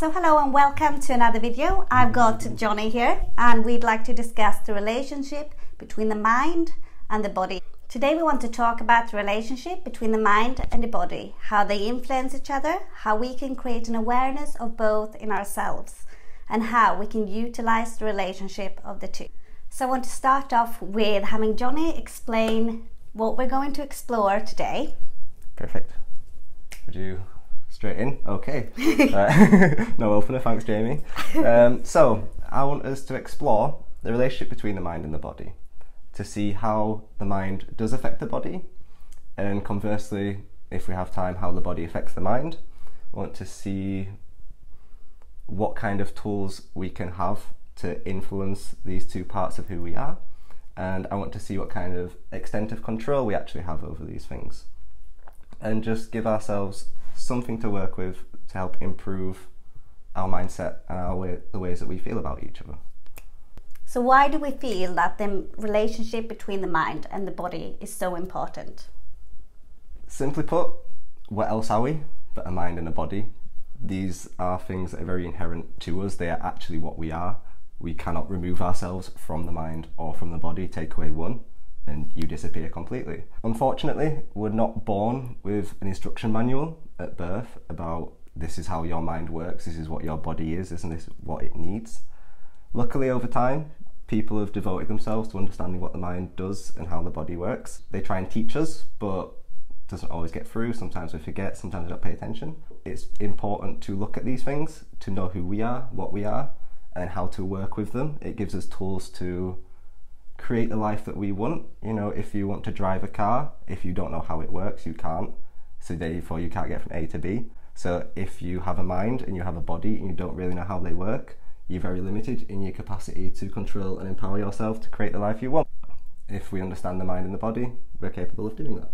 So hello and welcome to another video. I've got Johnny here and we'd like to discuss the relationship between the mind and the body. Today we want to talk about the relationship between the mind and the body, how they influence each other, how we can create an awareness of both in ourselves, and how we can utilize the relationship of the two. So I want to start off with having Johnny explain what we're going to explore today. Perfect. Would you straight in? Okay. No opener, thanks Jamie. So I want us to explore the relationship between the mind and the body, to see how the mind does affect the body, and conversely, if we have time, how the body affects the mind. I want to see what kind of tools we can have to influence these two parts of who we are, and I want to see what kind of extent of control we actually have over these things, and just give ourselves something to work with to help improve our mindset and the ways that we feel about each other. So why do we feel that the relationship between the mind and the body is so important? Simply put, what else are we but a mind and a body? These are things that are very inherent to us. They are actually what we are. We cannot remove ourselves from the mind or from the body. Take away one and you disappear completely. Unfortunately, we're not born with an instruction manual at birth about this is how your mind works, this is what your body is, isn't this what it needs? Luckily, over time, people have devoted themselves to understanding what the mind does and how the body works. They try and teach us, but it doesn't always get through. Sometimes we forget, sometimes we don't pay attention. It's important to look at these things, to know who we are, what we are, and how to work with them. It gives us tools to create the life that we want. You know, if you want to drive a car, if you don't know how it works, you can't. So therefore you can't get from A to B. So if you have a mind and you have a body and you don't really know how they work, you're very limited in your capacity to control and empower yourself to create the life you want. If we understand the mind and the body, we're capable of doing that.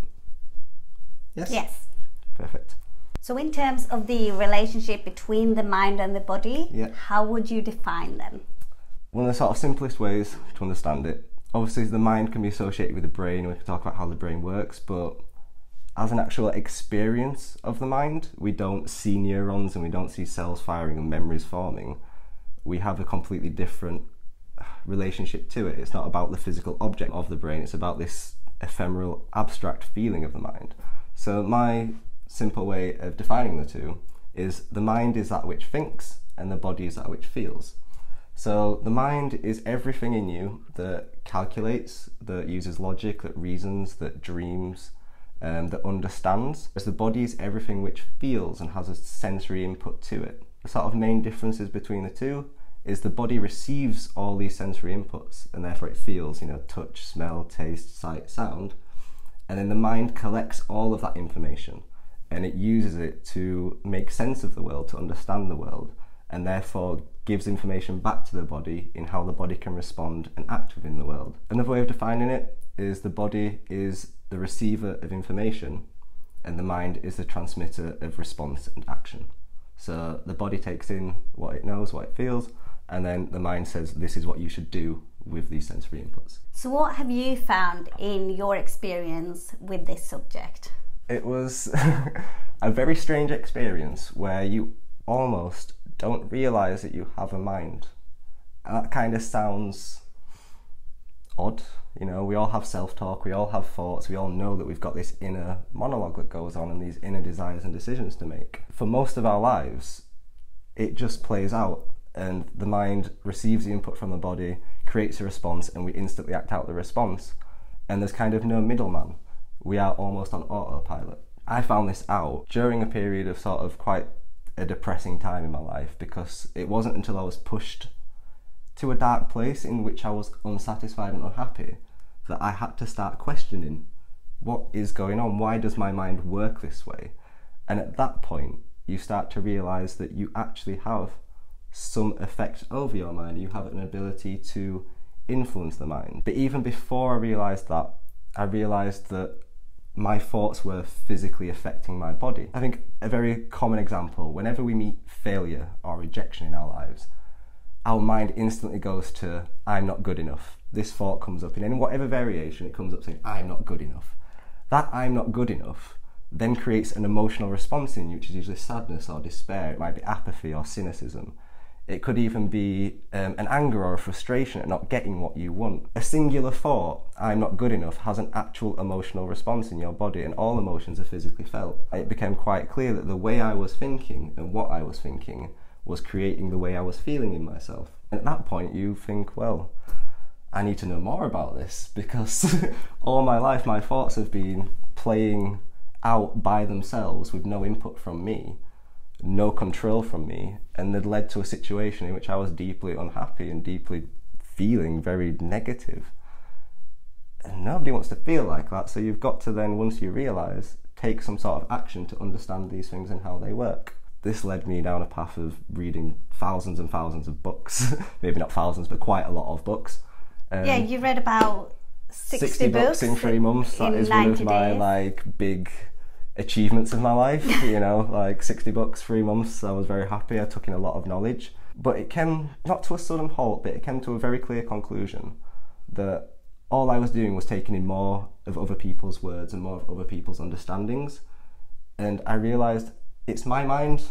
Yes? Yes. Perfect. So in terms of the relationship between the mind and the body, how would you define them? One of the sort of simplest ways to understand it, obviously the mind can be associated with the brain, and we can talk about how the brain works, but as an actual experience of the mind, we don't see neurons and we don't see cells firing and memories forming. We have a completely different relationship to it. It's not about the physical object of the brain, it's about this ephemeral, abstract feeling of the mind. So my simple way of defining the two is the mind is that which thinks and the body is that which feels. So the mind is everything in you that calculates, that uses logic, that reasons, that dreams, that understands. Whereas the body is everything which feels and has a sensory input to it. The sort of main differences between the two is the body receives all these sensory inputs and therefore it feels, touch, smell, taste, sight, sound. And then the mind collects all of that information and it uses it to make sense of the world, to understand the world, and therefore gives information back to the body in how the body can respond and act within the world. Another way of defining it is the body is the receiver of information and the mind is the transmitter of response and action. So the body takes in what it knows, what it feels, and then the mind says this is what you should do with these sensory inputs. So what have you found in your experience with this subject? It was a very strange experience where you almost don't realise that you have a mind. And that kind of sounds odd. We all have self-talk, we all have thoughts, we all know that we've got this inner monologue that goes on and these inner desires and decisions to make. For most of our lives, it just plays out and the mind receives the input from the body, creates a response, and we instantly act out the response. And there's kind of no middleman. We are almost on autopilot. I found this out during a period of sort of quite a depressing time in my life, because it wasn't until I was pushed to a dark place in which I was unsatisfied and unhappy that I had to start questioning what is going on, why does my mind work this way? And at that point you start to realise that you actually have some effect over your mind, you have an ability to influence the mind. But even before I realised that, I realised that my thoughts were physically affecting my body. I think a very common example, whenever we meet failure or rejection in our lives, our mind instantly goes to, I'm not good enough. This thought comes up in whatever variation, it comes up saying, I'm not good enough. That I'm not good enough then creates an emotional response in you, which is usually sadness or despair. It might be apathy or cynicism. It could even be an anger or a frustration at not getting what you want. A singular thought, I'm not good enough, has an actual emotional response in your body, and all emotions are physically felt. It became quite clear that the way I was thinking and what I was thinking was creating the way I was feeling in myself. And at that point you think, well, I need to know more about this, because all my life my thoughts have been playing out by themselves with no input from me, no control from me, and they'd led to a situation in which I was deeply unhappy and deeply feeling very negative. And nobody wants to feel like that, so you've got to then, once you realise, take some sort of action to understand these things and how they work. This led me down a path of reading thousands and thousands of books. Maybe not thousands, but quite a lot of books. Yeah, you read about 60 books in 3 months. That is one of my big achievements of my life. 60 books, 3 months. I was very happy. I took in a lot of knowledge, but it came not to a sudden halt, but it came to a very clear conclusion that all I was doing was taking in more of other people's words and more of other people's understandings. And I realised, it's my mind.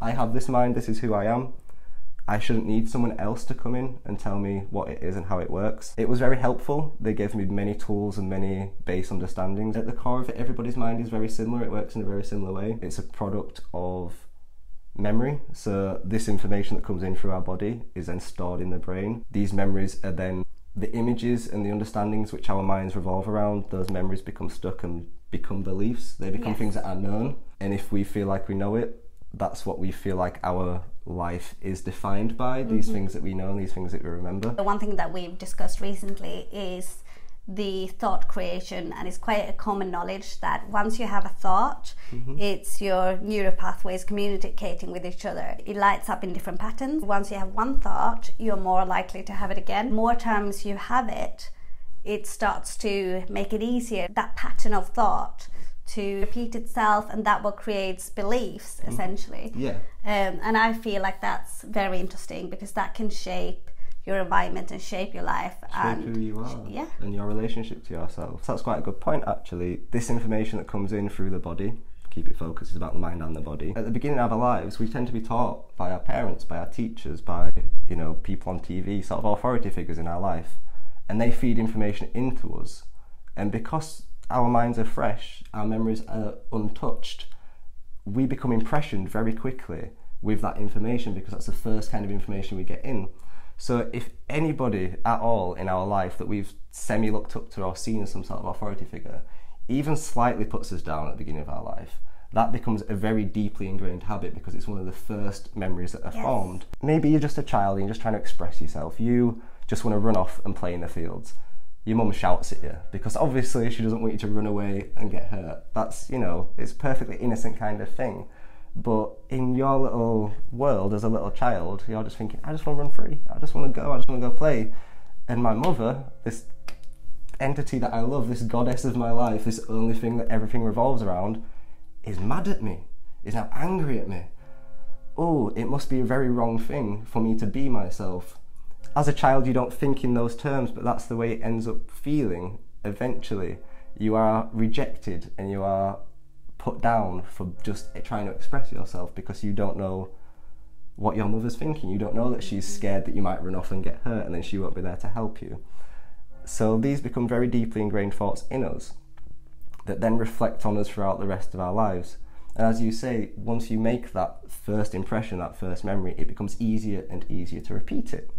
I have this mind. This is who I am. I shouldn't need someone else to come in and tell me what it is and how it works. It was very helpful. They gave me many tools and many base understandings. At the core of it, everybody's mind is very similar. It works in a very similar way. It's a product of memory. So this information that comes in through our body is then stored in the brain. These memories are then the images and the understandings which our minds revolve around. Those memories become stuck and become beliefs. They become things that are known. And if we feel like we know it, that's what we feel like our life is defined by, these things that we know and these things that we remember. The one thing that we've discussed recently is the thought creation, and it's quite a common knowledge that once you have a thought, it's your neural pathways communicating with each other. It lights up in different patterns. Once you have one thought, you're more likely to have it again. More times you have it, it starts to make it easier, that pattern of thought, to repeat itself, and that what creates beliefs, essentially. And I feel like that's very interesting, because that can shape your environment and shape your life, shape who you are, and your relationship to yourself. So that's quite a good point, actually. This information that comes in through the body, keep it focused, is about the mind and the body. At the beginning of our lives, we tend to be taught by our parents, by our teachers, by people on TV, sort of authority figures in our life, and they feed information into us. And because our minds are fresh, our memories are untouched, we become impressioned very quickly with that information, because that's the first kind of information we get in. So if anybody at all in our life that we've semi-looked up to or seen as some sort of authority figure even slightly puts us down at the beginning of our life, that becomes a very deeply ingrained habit, because it's one of the first memories that are formed. Maybe you're just a child and you're just trying to express yourself. You just want to run off and play in the fields. Your mum shouts at you because obviously she doesn't want you to run away and get hurt. That's, it's a perfectly innocent kind of thing. But in your little world as a little child, you're just thinking, I just want to run free. I just want to go play. And my mother, this entity that I love, this goddess of my life, this only thing that everything revolves around, is mad at me, is now angry at me. Oh, it must be a very wrong thing for me to be myself. As a child, you don't think in those terms, but that's the way it ends up feeling eventually. You are rejected and you are put down for just trying to express yourself, because you don't know what your mother's thinking. You don't know that she's scared that you might run off and get hurt, and then she won't be there to help you. So these become very deeply ingrained thoughts in us that then reflect on us throughout the rest of our lives. And as you say, once you make that first impression, that first memory, it becomes easier and easier to repeat it.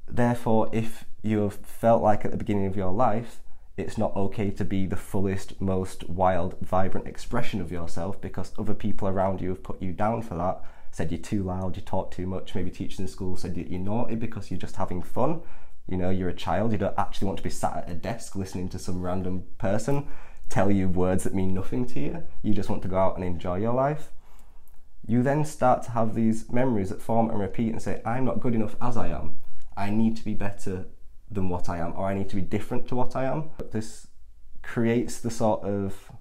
Therefore, if you have felt like at the beginning of your life it's not okay to be the fullest, most wild, vibrant expression of yourself because other people around you have put you down for that, said you're too loud, you talk too much, maybe teachers in school said you're naughty because you're just having fun, you're a child, you don't actually want to be sat at a desk listening to some random person tell you words that mean nothing to you, you just want to go out and enjoy your life. You then start to have these memories that form and repeat and say, I'm not good enough as I am. I need to be better than what I am, or I need to be different to what I am. This creates the sort of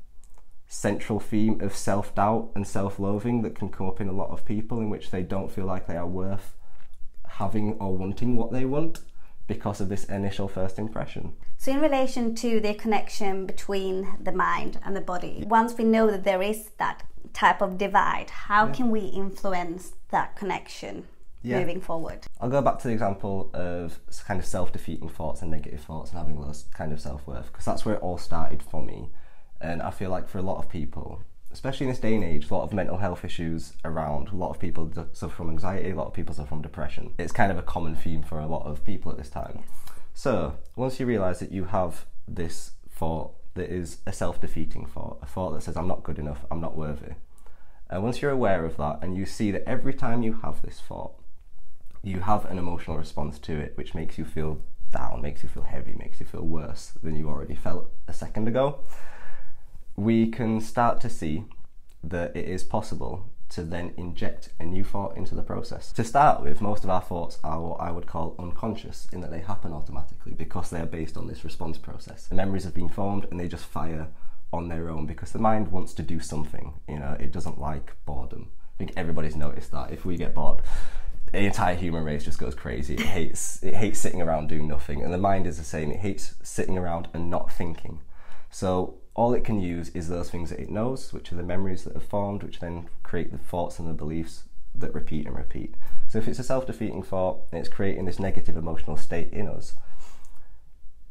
central theme of self-doubt and self-loathing that can come up in a lot of people, in which they don't feel like they are worth having or wanting what they want, because of this initial first impression. So in relation to the connection between the mind and the body, once we know that there is that type of divide, how can we influence that connection moving forward? I'll go back to the example of kind of self-defeating thoughts and negative thoughts and having less kind of self-worth, because that's where it all started for me. And I feel like for a lot of people, especially in this day and age, a lot of mental health issues around, a lot of people suffer from anxiety, a lot of people suffer from depression. It's kind of a common theme for a lot of people at this time. Yes. So once you realise that you have this thought that is a self-defeating thought, a thought that says I'm not good enough, I'm not worthy, and once you're aware of that and you see that every time you have this thought, you have an emotional response to it which makes you feel down, makes you feel heavy, makes you feel worse than you already felt a second ago, we can start to see that it is possible to then inject a new thought into the process. To start with, most of our thoughts are what I would call unconscious, in that they happen automatically because they are based on this response process. The memories have been formed and they just fire on their own because the mind wants to do something. You know, it doesn't like boredom. I think everybody's noticed that. If we get bored, the entire human race just goes crazy. It hates sitting around doing nothing, and the mind is the same. It hates sitting around and not thinking. So all it can use is those things that it knows, which are the memories that have formed, which then create the thoughts and the beliefs that repeat and repeat. So if it's a self-defeating thought and it's creating this negative emotional state in us,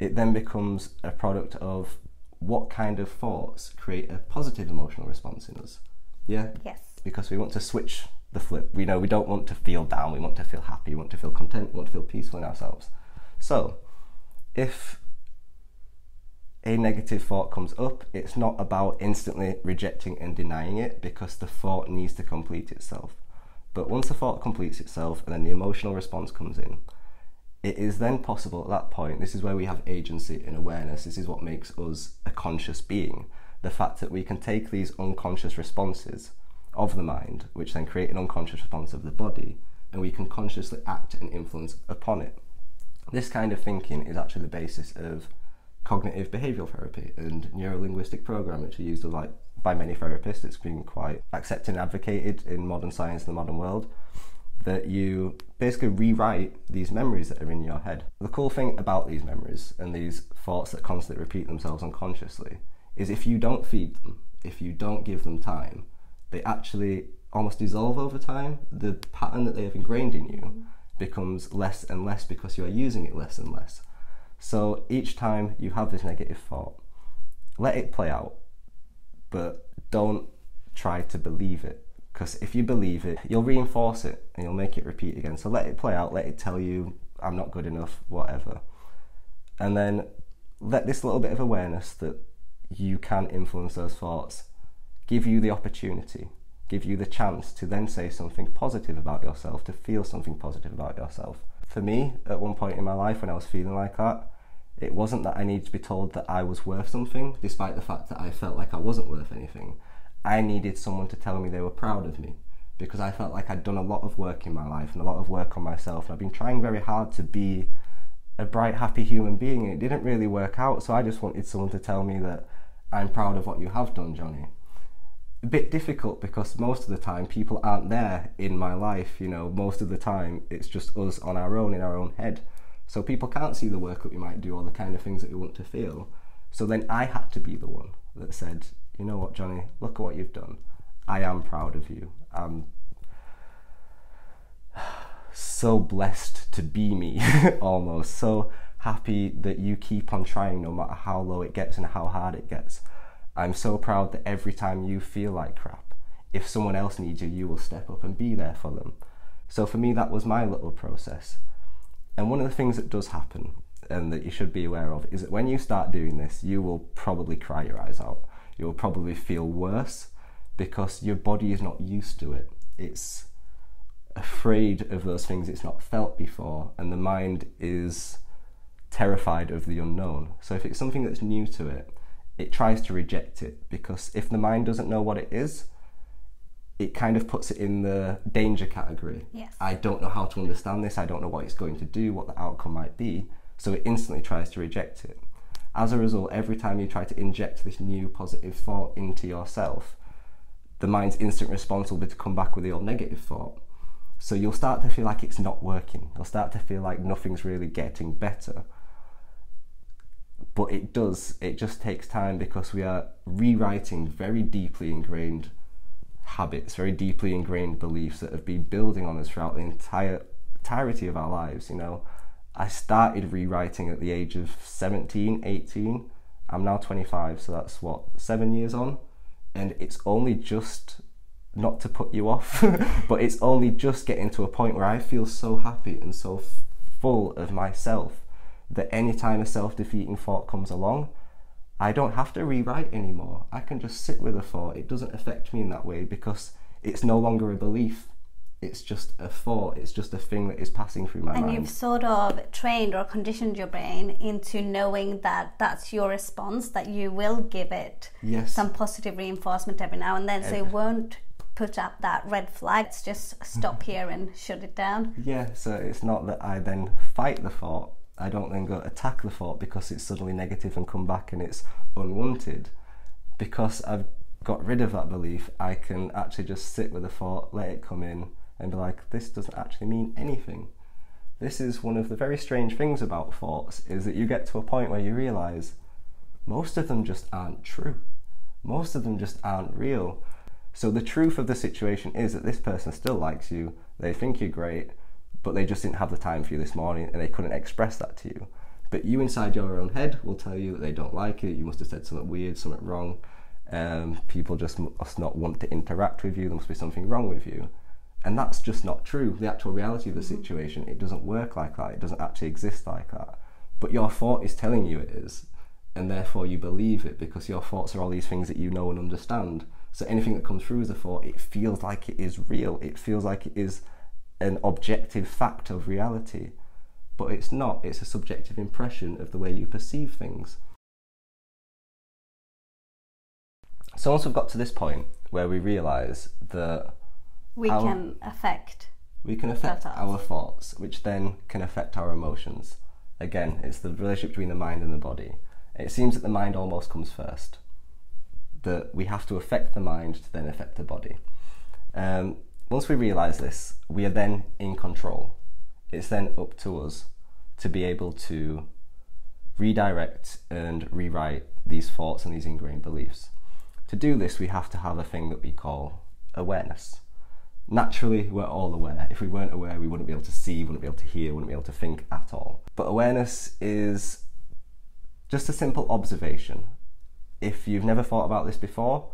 it then becomes a product of what kind of thoughts create a positive emotional response in us. Yeah? Yes. Because we want to switch the flip. We know we don't want to feel down, we want to feel happy, we want to feel content, we want to feel peaceful in ourselves. So if a negative thought comes up, it's not about instantly rejecting and denying it, because the thought needs to complete itself. But once the thought completes itself and then the emotional response comes in, it is then possible at that point, this is where we have agency and awareness, this is what makes us a conscious being, the fact that we can take these unconscious responses of the mind, which then create an unconscious response of the body, and we can consciously act and influence upon it. This kind of thinking is actually the basis of cognitive behavioural therapy and neuro-linguistic programming, which are used by many therapists. It's been quite accepted and advocated in modern science and the modern world, that you basically rewrite these memories that are in your head. The cool thing about these memories and these thoughts that constantly repeat themselves unconsciously is if you don't feed them, if you don't give them time, they actually almost dissolve over time. The pattern that they have ingrained in you becomes less and less because you are using it less and less. So each time you have this negative thought, let it play out, but don't try to believe it, because if you believe it, you'll reinforce it and you'll make it repeat again. So let it play out, let it tell you, I'm not good enough, whatever. And then let this little bit of awareness that you can influence those thoughts give you the opportunity, give you the chance to then say something positive about yourself, to feel something positive about yourself. For me, at one point in my life when I was feeling like that, it wasn't that I needed to be told that I was worth something, despite the fact that I felt like I wasn't worth anything. I needed someone to tell me they were proud of me, because I felt like I'd done a lot of work in my life and a lot of work on myself, and I've been trying very hard to be a bright, happy human being, and it didn't really work out, so I just wanted someone to tell me that I'm proud of what you have done, Johnny. A bit difficult because most of the time people aren't there in my life, you know, most of the time it's just us on our own, in our own head. So people can't see the work that we might do or the kind of things that we want to feel. So then I had to be the one that said, you know what, Johnny, look at what you've done. I am proud of you. I'm so blessed to be me, almost. So happy that you keep on trying no matter how low it gets and how hard it gets. I'm so proud that every time you feel like crap, if someone else needs you, you will step up and be there for them. So for me, that was my little process. And one of the things that does happen, and that you should be aware of, is that when you start doing this, you will probably cry your eyes out. You will probably feel worse because your body is not used to it. It's afraid of those things it's not felt before, and the mind is terrified of the unknown. So if it's something that's new to it, it tries to reject it, because if the mind doesn't know what it is, it kind of puts it in the danger category. Yes. I don't know how to understand this, I don't know what it's going to do, what the outcome might be, so it instantly tries to reject it. As a result, every time you try to inject this new positive thought into yourself, the mind's instant response will be to come back with the old negative thought. So you'll start to feel like it's not working. You'll start to feel like nothing's really getting better. But it does. It just takes time, because we are rewriting very deeply ingrained habits, very deeply ingrained beliefs that have been building on us throughout the entirety of our lives. You know, I started rewriting at the age of 17, 18. I'm now 25, so that's what, 7 years on? And it's only just, not to put you off, but it's only just getting to a point where I feel so happy and so full of myself that anytime a self-defeating thought comes along, I don't have to rewrite anymore. I can just sit with a thought. It doesn't affect me in that way, because it's no longer a belief. It's just a thought. It's just a thing that is passing through my mind. And you've sort of trained or conditioned your brain into knowing that that's your response, that you will give it some positive reinforcement every now and then, so it won't put up that red flag. It's just stop here and shut it down. Yeah, so it's not that I then fight the thought. I don't then go attack the thought because it's suddenly negative and come back and it's unwanted. Because I've got rid of that belief, I can actually just sit with the thought, let it come in, and be like, this doesn't actually mean anything. This is one of the very strange things about thoughts, is that you get to a point where you realise most of them just aren't true. Most of them just aren't real. So the truth of the situation is that this person still likes you, they think you're great, but they just didn't have the time for you this morning and they couldn't express that to you. But you inside your own head will tell you that they don't like it, you must have said something weird, something wrong, people just must not want to interact with you, there must be something wrong with you. And that's just not true. The actual reality of the situation, it doesn't work like that, it doesn't actually exist like that. But your thought is telling you it is, and therefore you believe it, because your thoughts are all these things that you know and understand. So anything that comes through as a thought, it feels like it is real, it feels like it is an objective fact of reality, but it's not. It's a subjective impression of the way you perceive things. So once we've got to this point where we realise that we can affect our thoughts, which then can affect our emotions. Again, it's the relationship between the mind and the body. It seems that the mind almost comes first, that we have to affect the mind to then affect the body. Once we realise this, we are then in control. It's then up to us to be able to redirect and rewrite these thoughts and these ingrained beliefs. To do this, we have to have a thing that we call awareness. Naturally, we're all aware. If we weren't aware, we wouldn't be able to see, wouldn't be able to hear, wouldn't be able to think at all. But awareness is just a simple observation. If you've never thought about this before,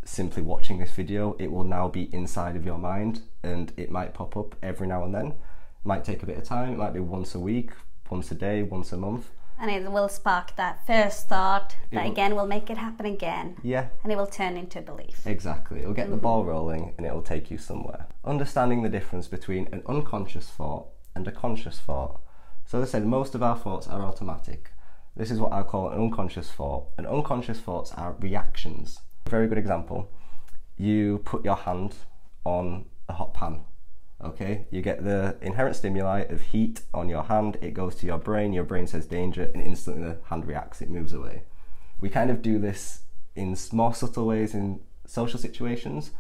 simply watching this video, it will now be inside of your mind, and it might pop up every now and then. It might take a bit of time, it might be once a week, once a day, once a month. And it will spark that first thought that again will make it happen again. Yeah. And it will turn into a belief. Exactly. It'll get the ball rolling and it'll take you somewhere. Understanding the difference between an unconscious thought and a conscious thought. So as I said, most of our thoughts are automatic. This is what I call an unconscious thought. And unconscious thoughts are reactions. A very good example. You put your hand on a hot pan. Okay, you get the inherent stimuli of heat on your hand, it goes to your brain says danger, and instantly the hand reacts, it moves away. We kind of do this in more subtle ways in social situations.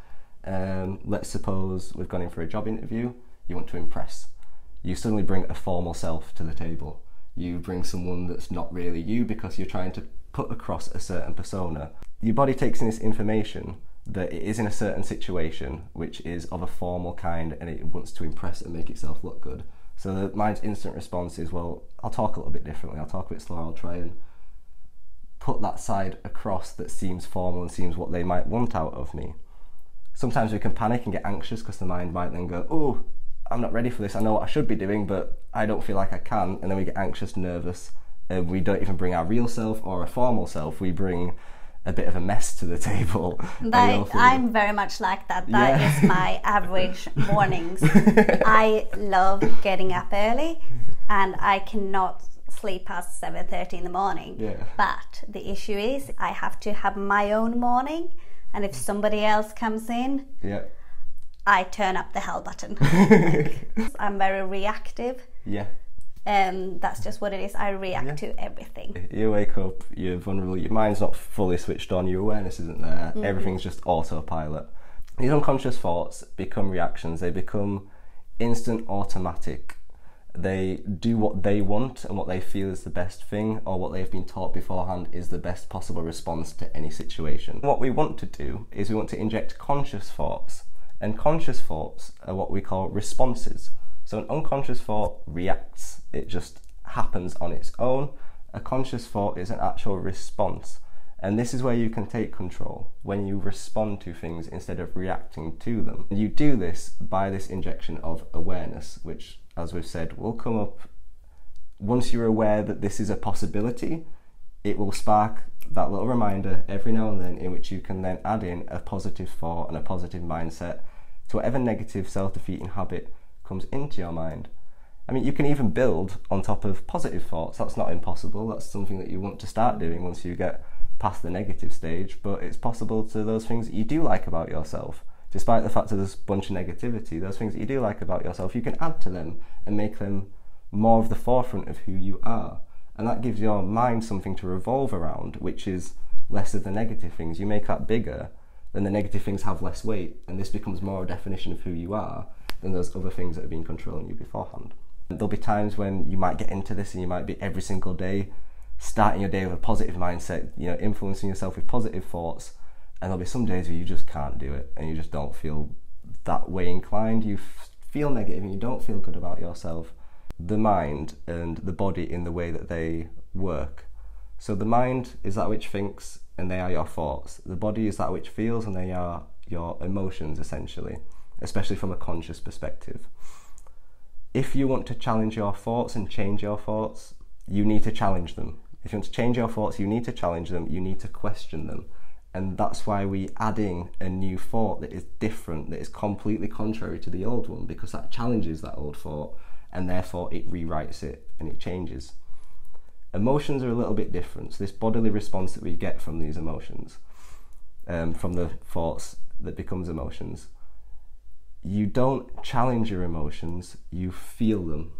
Let's suppose we've gone in for a job interview, you want to impress. You suddenly bring a formal self to the table. You bring someone that's not really you because you're trying to put across a certain persona. Your body takes in this information that it is in a certain situation which is of a formal kind and it wants to impress and make itself look good. So the mind's instant response is, well, I'll talk a little bit differently, I'll talk a bit slower, I'll try and put that side across that seems formal and seems what they might want out of me. Sometimes we can panic and get anxious because the mind might then go, oh, I'm not ready for this, I know what I should be doing but I don't feel like I can, and then we get anxious, nervous, and we don't even bring our real self or a formal self, we bring a bit of a mess to the table. I'm very much like that. That is my average mornings. I love getting up early and I cannot sleep past 7:30 in the morning. Yeah. But the issue is I have to have my own morning, and if somebody else comes in, I turn up the hell button. I'm very reactive. Yeah. That's just what it is. I react to everything. You wake up, you're vulnerable, your mind's not fully switched on, your awareness isn't there, everything's just autopilot. These unconscious thoughts become reactions, they become instant, automatic. They do what they want and what they feel is the best thing, or what they've been taught beforehand is the best possible response to any situation. What we want to do is we want to inject conscious thoughts, and conscious thoughts are what we call responses. So an unconscious thought reacts, it just happens on its own. A conscious thought is an actual response, and this is where you can take control, when you respond to things instead of reacting to them. And you do this by this injection of awareness, which, as we've said, will come up once you're aware that this is a possibility. It will spark that little reminder every now and then, in which you can then add in a positive thought and a positive mindset to whatever negative self-defeating habit comes into your mind. I mean, you can even build on top of positive thoughts. That's not impossible. That's something that you want to start doing once you get past the negative stage, but it's possible to those things that you do like about yourself. Despite the fact that there's a bunch of negativity, those things that you do like about yourself, you can add to them and make them more of the forefront of who you are. And that gives your mind something to revolve around, which is less of the negative things. You make that bigger, then the negative things have less weight, and this becomes more a definition of who you are than those other things that have been controlling you beforehand. And there'll be times when you might get into this and you might be every single day starting your day with a positive mindset, influencing yourself with positive thoughts. And there'll be some days where you just can't do it and you just don't feel that way inclined. You feel negative and you don't feel good about yourself. The mind and the body in the way that they work. So the mind is that which thinks and they are your thoughts. The body is that which feels and they are your emotions, essentially, especially from a conscious perspective. If you want to challenge your thoughts and change your thoughts, you need to challenge them. If you want to change your thoughts, you need to challenge them, you need to question them. And that's why we add in a new thought that is different, that is completely contrary to the old one, because that challenges that old thought and therefore it rewrites it and it changes. Emotions are a little bit different. So this bodily response that we get from these emotions, from the thoughts that becomes emotions, you don't challenge your emotions, you feel them.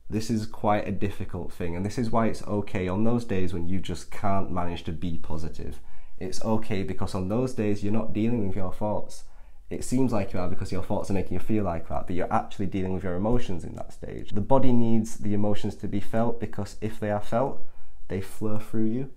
This is quite a difficult thing, and this is why it's okay on those days when you just can't manage to be positive. It's okay because on those days you're not dealing with your thoughts. It seems like you are because your thoughts are making you feel like that, but you're actually dealing with your emotions in that stage. The body needs the emotions to be felt, because if they are felt, they flow through you.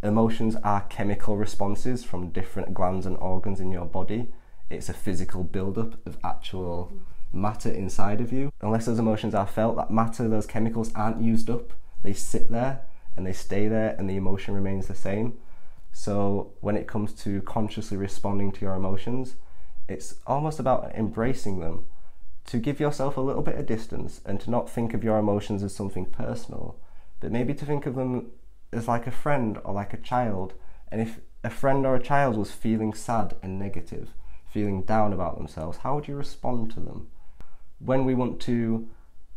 Emotions are chemical responses from different glands and organs in your body. It's a physical build-up of actual matter inside of you. Unless those emotions are felt, that matter, those chemicals aren't used up. They sit there and they stay there and the emotion remains the same. So when it comes to consciously responding to your emotions, it's almost about embracing them, to give yourself a little bit of distance and to not think of your emotions as something personal, but maybe to think of them as like a friend or like a child. And if a friend or a child was feeling sad and negative, feeling down about themselves, how would you respond to them? When we want to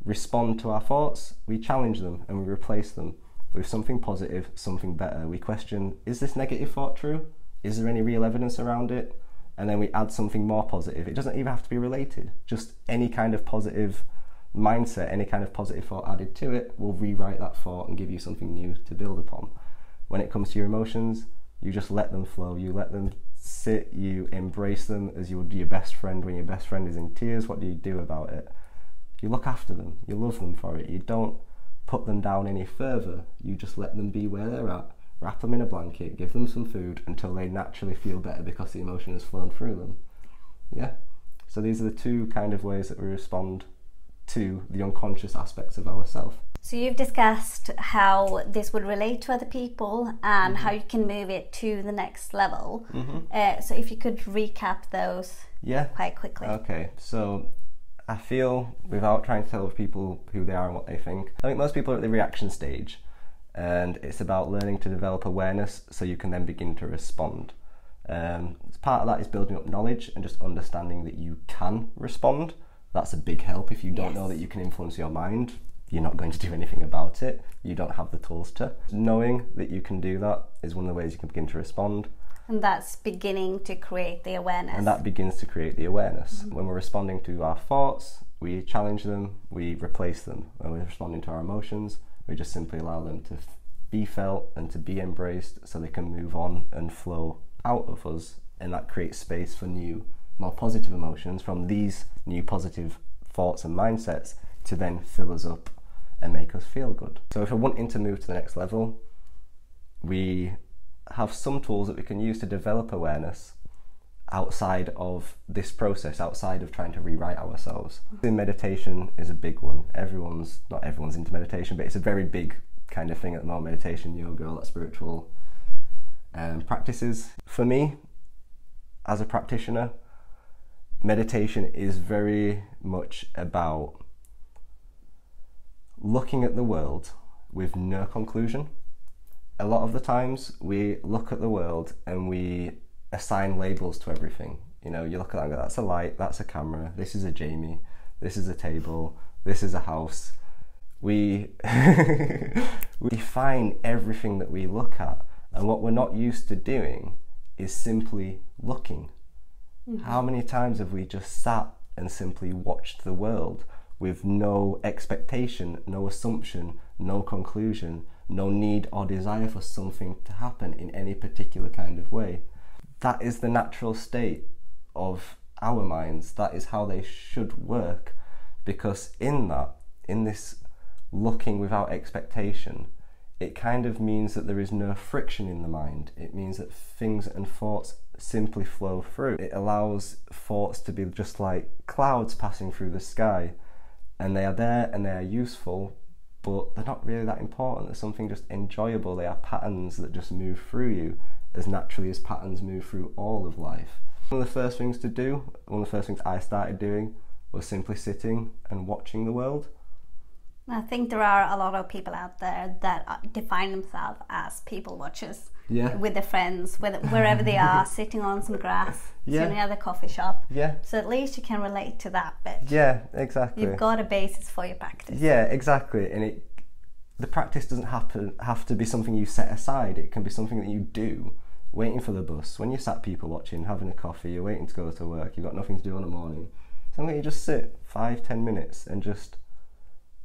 respond to our thoughts, we challenge them and we replace them with something positive, something better. We question, is this negative thought true? Is there any real evidence around it? And then we add something more positive. It doesn't even have to be related. Just any kind of positive mindset, any kind of positive thought added to it will rewrite that thought and give you something new to build upon. When it comes to your emotions, you just let them flow. You let them sit, you embrace them as you would do your best friend. When your best friend is in tears, what do you do about it? You look after them, you love them for it. You don't put them down any further. You just let them be where they're at, wrap them in a blanket, give them some food until they naturally feel better because the emotion has flown through them. Yeah. So these are the two kind of ways that we respond to the unconscious aspects of ourselves. So you've discussed how this would relate to other people and how you can move it to the next level. So if you could recap those quite quickly. Okay, so I feel, without trying to tell people who they are and what they think, I think most people are at the reaction stage, and it's about learning to develop awareness so you can then begin to respond. Part of that is building up knowledge and just understanding that you can respond. That's a big help. If you don't know that you can influence your mind, you're not going to do anything about it. You don't have the tools to. Knowing that you can do that is one of the ways you can begin to respond. And that's beginning to create the awareness. And that begins to create the awareness. When we're responding to our thoughts, we challenge them, we replace them. When we're responding to our emotions, we just simply allow them to be felt and to be embraced so they can move on and flow out of us. And that creates space for new, more positive emotions from these new positive thoughts and mindsets to then fill us up and make us feel good. So if we're wanting to move to the next level, we have some tools that we can use to develop awareness outside of this process, outside of trying to rewrite ourselves. Meditation is a big one. Not everyone's into meditation, but it's a very big kind of thing at the moment. Meditation, yoga, all that spiritual practices. For me, as a practitioner, meditation is very much about looking at the world with no conclusion. A lot of the times we look at the world and we assign labels to everything. You know, you look at that and go, that's a light, that's a camera, this is a Jamie, this is a table, this is a house. We define everything that we look at, and what we're not used to doing is simply looking. Mm-hmm. How many times have we just sat and simply watched the world with no expectation, no assumption, no conclusion, no need or desire for something to happen in any particular kind of way? That is the natural state of our minds. That is how they should work, because in this looking without expectation, it kind of means that there is no friction in the mind. It means that things and thoughts simply flow through. It allows thoughts to be just like clouds passing through the sky, and they are there and they are useful, but they're not really that important. They're something just enjoyable. They are patterns that just move through you as naturally as patterns move through all of life. One of the first things I started doing was simply sitting and watching the world. I think there are a lot of people out there that define themselves as people watchers. Yeah. With their friends, wherever they are, sitting on some grass, yeah. sitting at the coffee shop. Yeah. So at least you can relate to that bit. Yeah, exactly. You've got a basis for your practice. Yeah, exactly. And the practice doesn't have to be something you set aside. It can be something that you do, waiting for the bus, when you sat people watching, having a coffee, you're waiting to go to work, you've got nothing to do in the morning. Something you just sit 5-10 minutes and just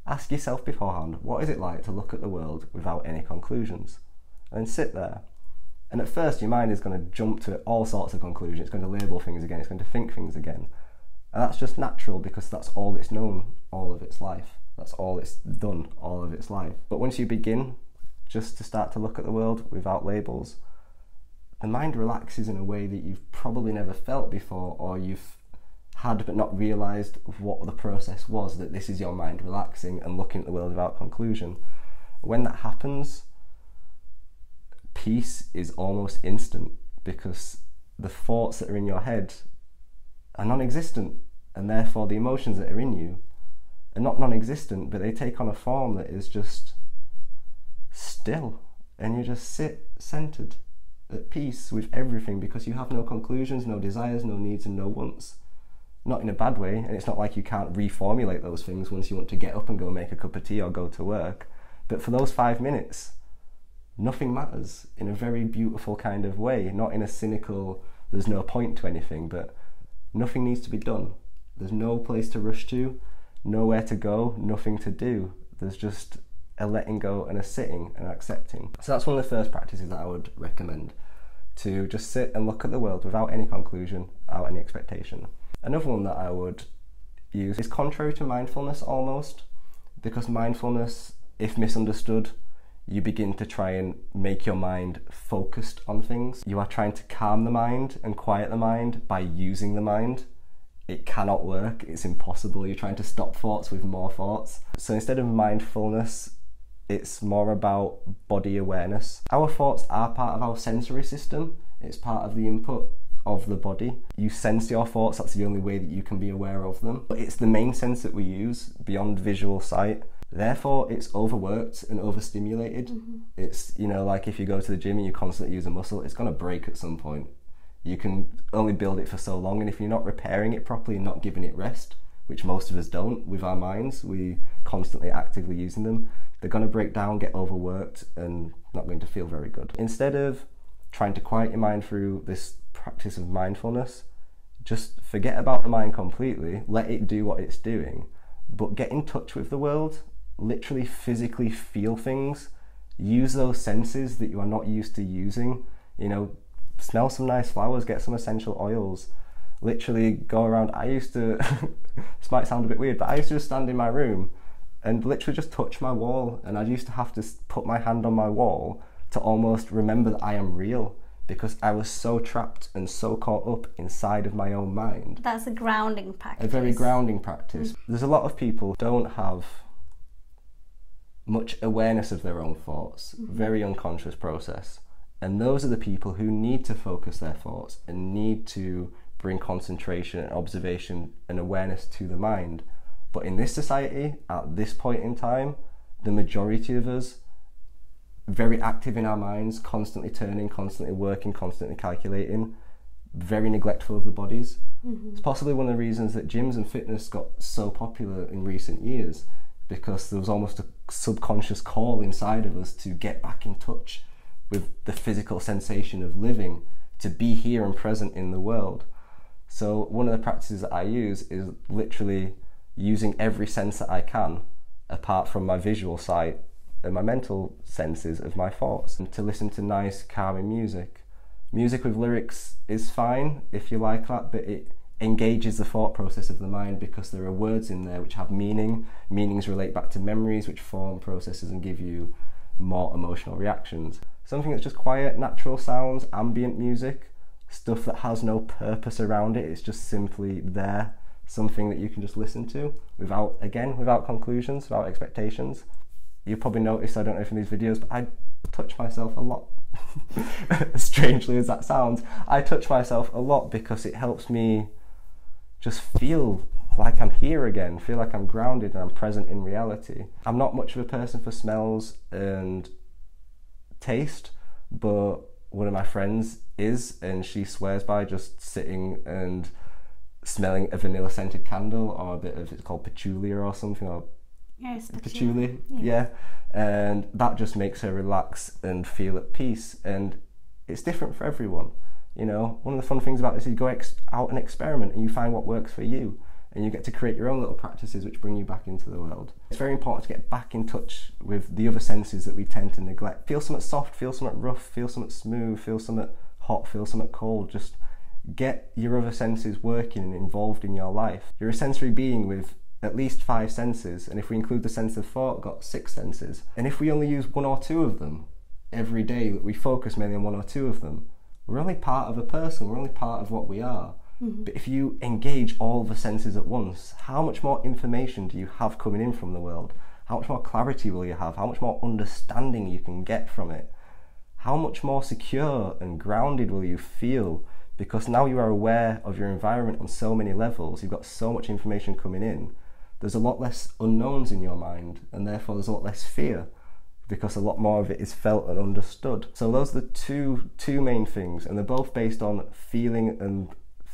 ask yourself beforehand, what is it like to look at the world without any conclusions? And then sit there. And at first your mind is going to jump to all sorts of conclusions. It's going to label things again, it's going to think things again. And that's just natural, because that's all it's known all of its life. That's all it's done all of its life. But once you begin just to start to look at the world without labels, the mind relaxes in a way that you've probably never felt before, or you've had but not realised what the process was, that this is your mind relaxing and looking at the world without conclusion. When that happens, peace is almost instant, because the thoughts that are in your head are non-existent, and therefore the emotions that are in you are not non-existent, but they take on a form that is just still, and you just sit centred at peace with everything, because you have no conclusions, no desires, no needs and no wants. Not in a bad way, and it's not like you can't reformulate those things once you want to get up and go make a cup of tea or go to work. But for those 5 minutes, nothing matters, in a very beautiful kind of way, not in a cynical, there's no point to anything, but nothing needs to be done. There's no place to rush to, nowhere to go, nothing to do. There's just a letting go and a sitting and accepting. So that's one of the first practices that I would recommend, to just sit and look at the world without any conclusion, without any expectation. Another one that I would use is contrary to mindfulness almost, because mindfulness, if misunderstood, you begin to try and make your mind focused on things. You are trying to calm the mind and quiet the mind by using the mind. It cannot work, it's impossible. You're trying to stop thoughts with more thoughts. So instead of mindfulness, it's more about body awareness. Our thoughts are part of our sensory system. It's part of the input of the body. You sense your thoughts, that's the only way that you can be aware of them. But it's the main sense that we use beyond visual sight. Therefore, it's overworked and overstimulated. Mm-hmm. It's, like if you go to the gym and you constantly use a muscle, it's going to break at some point. You can only build it for so long, and if you're not repairing it properly and not giving it rest, which most of us don't with our minds, we constantly actively using them, they're going to break down, get overworked, and not going to feel very good. Instead of trying to quiet your mind through this practice of mindfulness, just forget about the mind completely, let it do what it's doing, but get in touch with the world, literally physically feel things, use those senses that you are not used to using, smell some nice flowers, get some essential oils, literally go around. I used to, this might sound a bit weird, but I used to just stand in my room and literally just touch my wall, and I used to have to put my hand on my wall to almost remember that I am real, because I was so trapped and so caught up inside of my own mind. That's a grounding practice. A very grounding practice. There's a lot of people who don't have much awareness of their own thoughts, very unconscious process. And those are the people who need to focus their thoughts and need to bring concentration and observation and awareness to the mind. But in this society, at this point in time, the majority of us, very active in our minds, constantly turning, constantly working, constantly calculating, very neglectful of the bodies. It's possibly one of the reasons that gyms and fitness got so popular in recent years, because there was almost a subconscious call inside of us to get back in touch with the physical sensation of living, to be here and present in the world. So one of the practices that I use is literally using every sense that I can, apart from my visual sight and my mental senses of my thoughts, and to listen to nice, calming music. Music with lyrics is fine if you like that, but it engages the thought process of the mind, because there are words in there which have meaning. Meanings relate back to memories, which form processes and give you more emotional reactions. Something that's just quiet, natural sounds, ambient music, stuff that has no purpose around it, it's just simply there, something that you can just listen to without conclusions, without expectations. You probably noticed, I don't know if in these videos, but I touch myself a lot. As strangely as that sounds, I touch myself a lot because it helps me just feel like I'm here again, feel like I'm grounded and I'm present in reality. I'm not much of a person for smells and taste, but one of my friends is, and she swears by just sitting and smelling a vanilla scented candle, or a bit of, it's called patchouli or something, or yes, patchouli, yeah. And that just makes her relax and feel at peace, and it's different for everyone. You know, one of the fun things about this is you go out and experiment and you find what works for you, and you get to create your own little practices which bring you back into the world. It's very important to get back in touch with the other senses that we tend to neglect. Feel something soft, feel something rough, feel something smooth, feel something hot, feel something cold. Just get your other senses working and involved in your life. You're a sensory being with at least 5 senses, and if we include the sense of thought, got 6 senses. And if we only use 1 or 2 of them every day, that we focus mainly on 1 or 2 of them, we're only part of a person, we're only part of what we are. But if you engage all the senses at once, how much more information do you have coming in from the world? How much more clarity will you have? How much more understanding you can get from it? How much more secure and grounded will you feel? Because now you are aware of your environment on so many levels, you've got so much information coming in, there's a lot less unknowns in your mind, and therefore there's a lot less fear, because a lot more of it is felt and understood. So those are the two main things, and they're both based on feeling and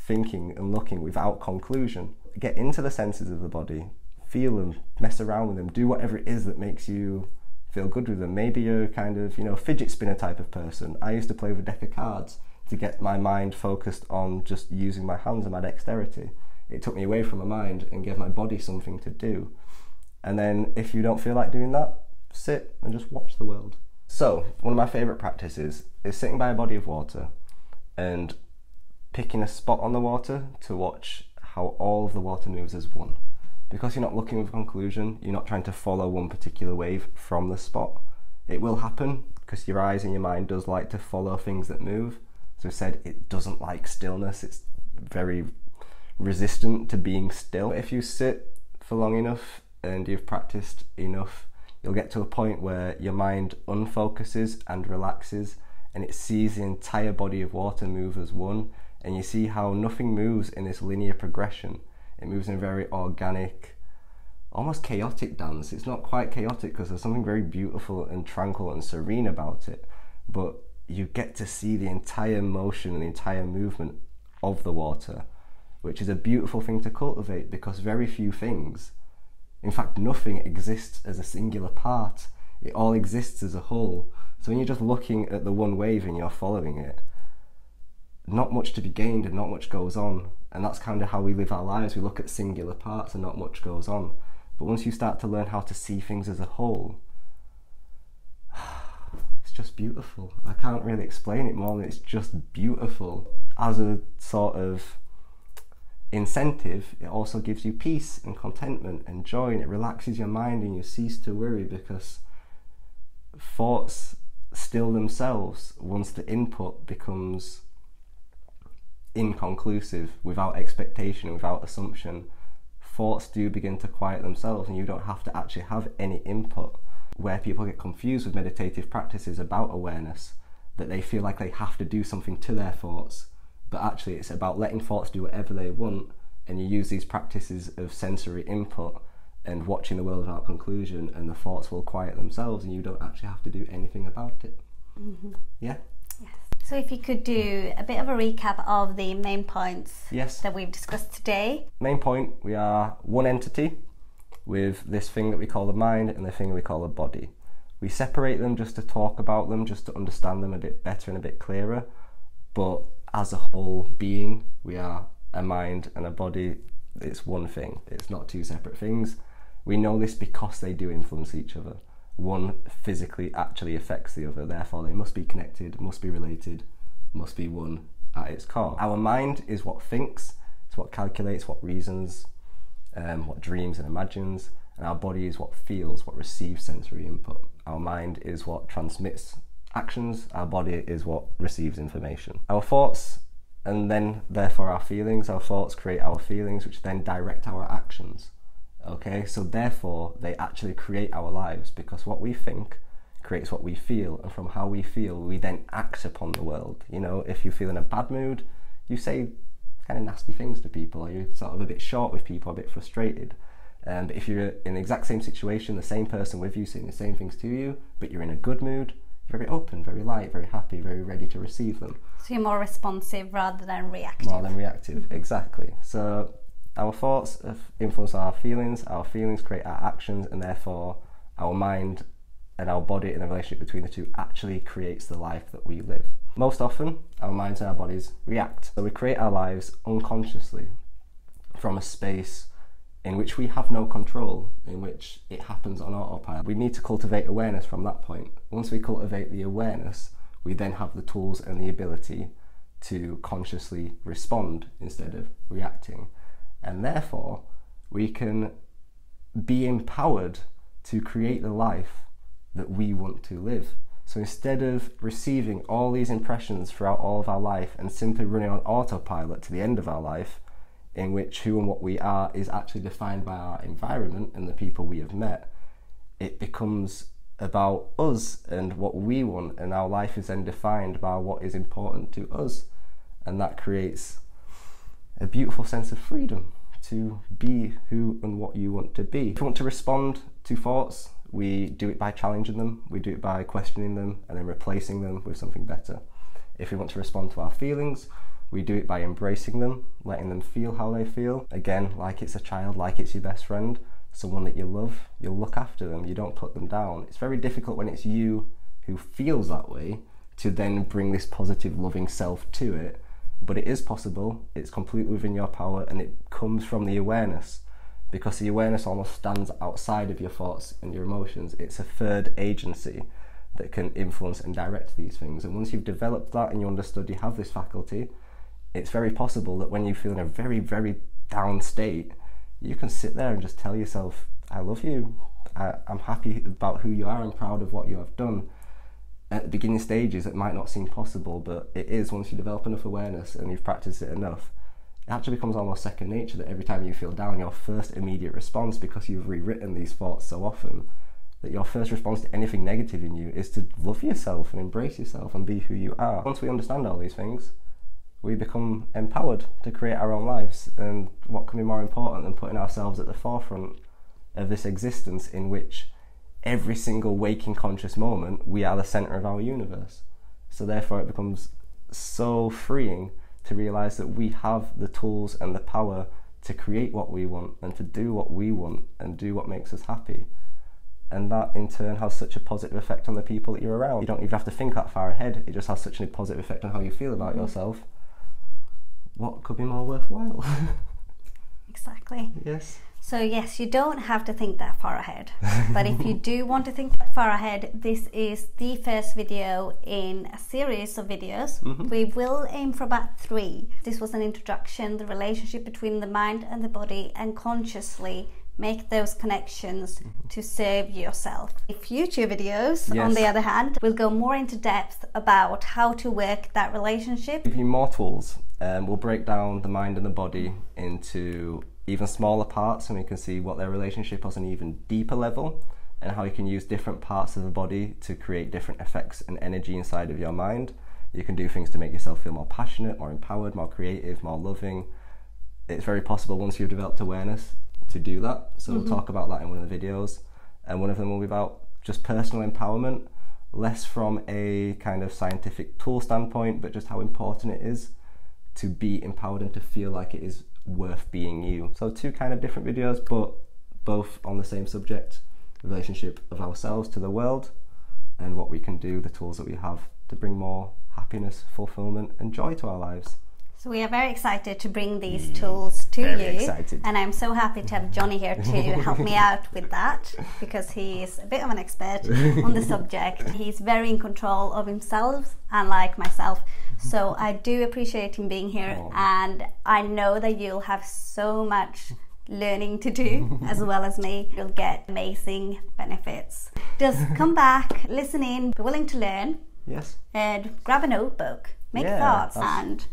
thinking and looking without conclusion. Get into the senses of the body, feel them, mess around with them, do whatever it is that makes you feel good with them. Maybe you're kind of, fidget spinner type of person. I used to play with a deck of cards to get my mind focused on just using my hands and my dexterity. It took me away from my mind and gave my body something to do. And then if you don't feel like doing that, sit and just watch the world. So one of my favourite practices is sitting by a body of water and picking a spot on the water to watch how all of the water moves as one. Because you're not looking with a conclusion, you're not trying to follow one particular wave from the spot. It will happen because your eyes and your mind does like to follow things that move. As I said, it doesn't like stillness, it's very resistant to being still. If you sit for long enough and you've practiced enough, you'll get to a point where your mind unfocuses and relaxes, and it sees the entire body of water move as one, and you see how nothing moves in this linear progression. It moves in a very organic, almost chaotic dance. It's not quite chaotic because there's something very beautiful and tranquil and serene about it, but you get to see the entire motion and the entire movement of the water, which is a beautiful thing to cultivate, because very few things, in fact nothing, exists as a singular part. It all exists as a whole. So when you're just looking at the one wave and you're following it, not much to be gained and not much goes on. And that's kind of how we live our lives. We look at singular parts and not much goes on. But once you start to learn how to see things as a whole, it's just beautiful. I can't really explain it more than it's just beautiful. As a sort of incentive, it also gives you peace and contentment and joy, and it relaxes your mind and you cease to worry, because thoughts still themselves once the input becomes inconclusive, without expectation and without assumption. Thoughts do begin to quiet themselves, and you don't have to actually have any input. Where people get confused with meditative practices about awareness, that they feel like they have to do something to their thoughts, but actually it's about letting thoughts do whatever they want, and you use these practices of sensory input and watching the world without conclusion, and the thoughts will quiet themselves and you don't actually have to do anything about it. Yeah? Yes. So if you could do a bit of a recap of the main points that we've discussed today. Main point, we are one entity with this thing that we call the mind and the thing we call the body. We separate them just to talk about them, just to understand them a bit better and a bit clearer, but as a whole being, we are a mind and a body. It's one thing, it's not two separate things. We know this because they do influence each other. One physically actually affects the other, therefore they must be connected, must be related, must be one at its core. Our mind is what thinks, it's what calculates, what reasons, what dreams and imagines, and our body is what feels, what receives sensory input. Our mind is what transmits actions, our body is what receives information. Our thoughts, and then therefore our feelings, our thoughts create our feelings, which then direct our actions. Okay, so therefore they actually create our lives, because what we think creates what we feel, and from how we feel we then act upon the world. You know, if you feel in a bad mood, you say kind of nasty things to people, or you're sort of a bit short with people, a bit frustrated. But if you're in the exact same situation, the same person with you saying the same things to you, but you're in a good mood, very open, very light, very happy, very ready to receive them. So you're more responsive rather than reactive. More than reactive, exactly. So our thoughts influence our feelings create our actions, and therefore our mind and our body, and the relationship between the two, actually creates the life that we live. Most often, our minds and our bodies react. So we create our lives unconsciously from a space in which we have no control, in which it happens on autopilot. We need to cultivate awareness from that point. Once we cultivate the awareness, we then have the tools and the ability to consciously respond instead of reacting. And therefore, we can be empowered to create the life that we want to live. So instead of receiving all these impressions throughout all of our life and simply running on autopilot to the end of our life, in which who and what we are is actually defined by our environment and the people we have met, it becomes about us and what we want, and our life is then defined by what is important to us, and that creates a beautiful sense of freedom to be who and what you want to be. If you want to respond to thoughts, we do it by challenging them, we do it by questioning them and then replacing them with something better. If we want to respond to our feelings, we do it by embracing them, letting them feel how they feel. Again, like it's a child, like it's your best friend, someone that you love, you'll look after them, you don't put them down. It's very difficult when it's you who feels that way to then bring this positive, loving self to it. But it is possible, it's completely within your power, and it comes from the awareness, because the awareness almost stands outside of your thoughts and your emotions. It's a third agency that can influence and direct these things. And once you've developed that and you understood you have this faculty, it's very possible that when you feel in a very, very down state, you can sit there and just tell yourself, I love you, I'm happy about who you are, I'm proud of what you have done. At the beginning stages, it might not seem possible, but it is once you develop enough awareness and you've practiced it enough. It actually becomes almost second nature that every time you feel down, your first immediate response, because you've rewritten these thoughts so often, that your first response to anything negative in you is to love yourself and embrace yourself and be who you are. Once we understand all these things, we become empowered to create our own lives. And what can be more important than putting ourselves at the forefront of this existence in which every single waking conscious moment we are the centre of our universe. So therefore it becomes so freeing to realise that we have the tools and the power to create what we want and to do what we want and do what makes us happy. And that in turn has such a positive effect on the people that you're around. You don't even have to think that far ahead, it just has such a positive effect on how you feel about yourself. What could be more worthwhile? Exactly. Yes. So yes, you don't have to think that far ahead. But if you do want to think that far ahead, this is the first video in a series of videos. We will aim for about 3. This was an introduction, the relationship between the mind and the body, and consciously make those connections to serve yourself. Future videos, on the other hand, will go more into depth about how to work that relationship. Give you more tools. We'll break down the mind and the body into even smaller parts, and we can see what their relationship is on an even deeper level, and how you can use different parts of the body to create different effects and energy inside of your mind. You can do things to make yourself feel more passionate, more empowered, more creative, more loving. It's very possible once you've developed awareness to do that. So we'll talk about that in one of the videos, and one of them will be about just personal empowerment, less from a kind of scientific tool standpoint, but just how important it is to be empowered and to feel like it is worth being you. So 2 kind of different videos, but both on the same subject, the relationship of ourselves to the world, and what we can do, the tools that we have to bring more happiness, fulfillment and joy to our lives. So we are very excited to bring these tools to you. Excited. And I'm so happy to have Johnny here to help me out with that, because he is a bit of an expert on the subject. He's very in control of himself, unlike myself. So I do appreciate him being here, and I know that you'll have so much learning to do as well as me. You'll get amazing benefits. Just come back, listen in, be willing to learn. Yes. And grab a notebook, make thoughts, and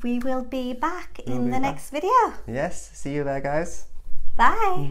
we will be back in the next video. Yes, see you there, guys. Bye.